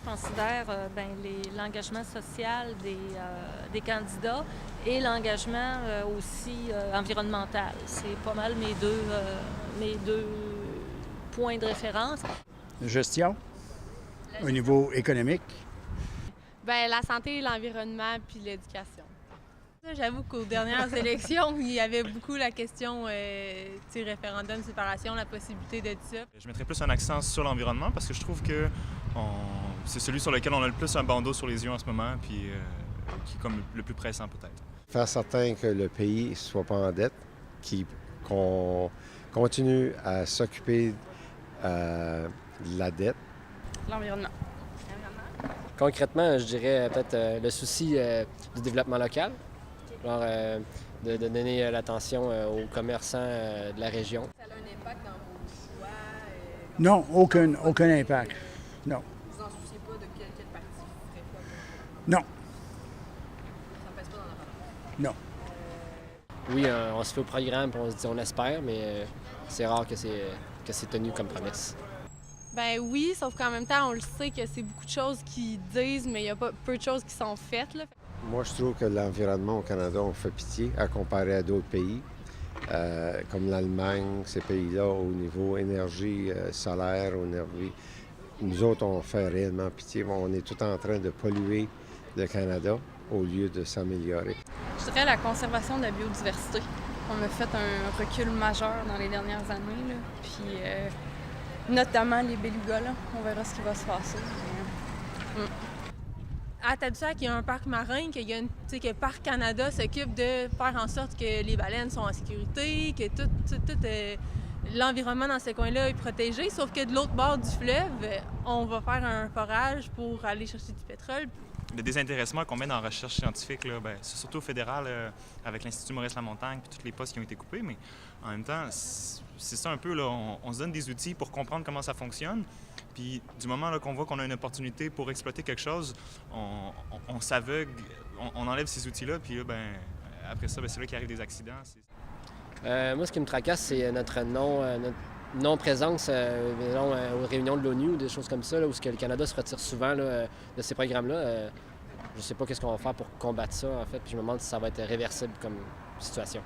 je considère l'engagement social des candidats et l'engagement aussi environnemental. C'est pas mal mes deux points de référence. Gestion, au niveau économique. Bien, la santé, l'environnement puis l'éducation. J'avoue qu'aux dernières élections, il y avait beaucoup la question référendum, séparation, la possibilité de ça. Je mettrais plus un accent sur l'environnement parce que je trouve que c'est celui sur lequel on a le plus un bandeau sur les yeux en ce moment, puis qui est comme le plus pressant peut-être. Faire certain que le pays ne soit pas en dette, qu'on continue à s'occuper de la dette. L'environnement. Concrètement, je dirais peut-être le souci du développement local, genre de donner l'attention aux commerçants de la région. Ça a un impact dans vos choix? Non, aucun impact. Non. Vous en souciez pas de quel parti vous ferez quoi? Non. Ça ne pèse pas dans la balance? Non. Oui, on se fait au programme et on se dit on espère, mais c'est rare que c'est tenu comme promesse. Ben oui, sauf qu'en même temps, on le sait que c'est beaucoup de choses qu'ils disent, mais il y a pas peu de choses qui sont faites, là. Moi, je trouve que l'environnement au Canada, on fait pitié à comparer à d'autres pays, comme l'Allemagne, ces pays-là, au niveau énergie solaire, au énergie. Nous autres, on fait réellement pitié. On est tout en train de polluer le Canada au lieu de s'améliorer. Je dirais la conservation de la biodiversité. On a fait un recul majeur dans les dernières années, là. Puis notamment les belugas, là. On verra ce qui va se passer. À Tadoussac, il y a un parc marin, que Parc Canada s'occupe de faire en sorte que les baleines sont en sécurité, que tout l'environnement dans ce coin-là est protégé. Sauf que de l'autre bord du fleuve, on va faire un forage pour aller chercher du pétrole. Le désintéressement qu'on met dans la recherche scientifique, là, c'est surtout au fédéral avec l'Institut Maurice-Lamontagne puis tous les postes qui ont été coupés, mais en même temps, c'est ça un peu, là, on se donne des outils pour comprendre comment ça fonctionne. Puis du moment là, qu'on voit qu'on a une opportunité pour exploiter quelque chose, on s'aveugle, on enlève ces outils-là, puis là, après ça, c'est là qu'il arrive des accidents. Moi, ce qui me tracasse, c'est notre non-présence aux réunions de l'ONU ou des choses comme ça, là, où le Canada se retire souvent là, de ces programmes-là. Je ne sais pas qu'est-ce qu'on va faire pour combattre ça, en fait, puis je me demande si ça va être réversible comme situation.